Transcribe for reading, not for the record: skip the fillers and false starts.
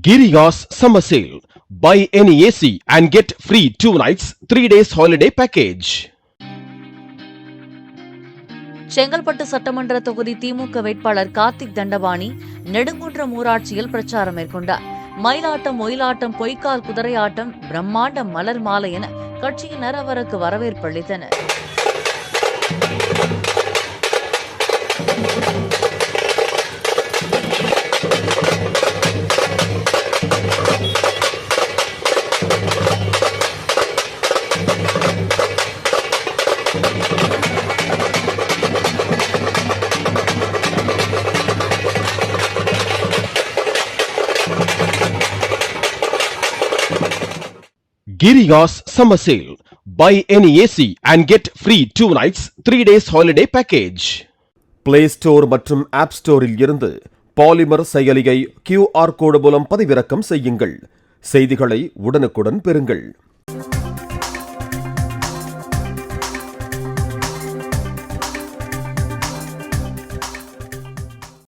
Giriga's summer sale. Buy any AC and get free 2 nights, 3 days holiday package. Chengalpattu சட்டமன்ற தொகுதி திமுக வேட்பாளர் கார்த்திக் தண்டபாணி நெடுங்குன்றம் ஊராட்சியில் பிரச்சாரம் மேற்கொண்டார். மயிலாட்டம், ஒயிலாட்டம், பொய்க்கால் குதிரையாட்டம், பிரம்மாண்ட மலர் மாலை என கட்சியினர் அவருக்கு வரவேற்பு அளித்தனர். Giriga's summer sale. Buy any AC and get free 2 nights, 3 days holiday package. Play Store மற்றும் App Storeல் இருந்து பாலிமர் செயலியை QR கோடு மூலம் பதிவிறக்கம் செய்யுங்கள். செய்திகளை உடனுக்குடன் பெறுங்கள்.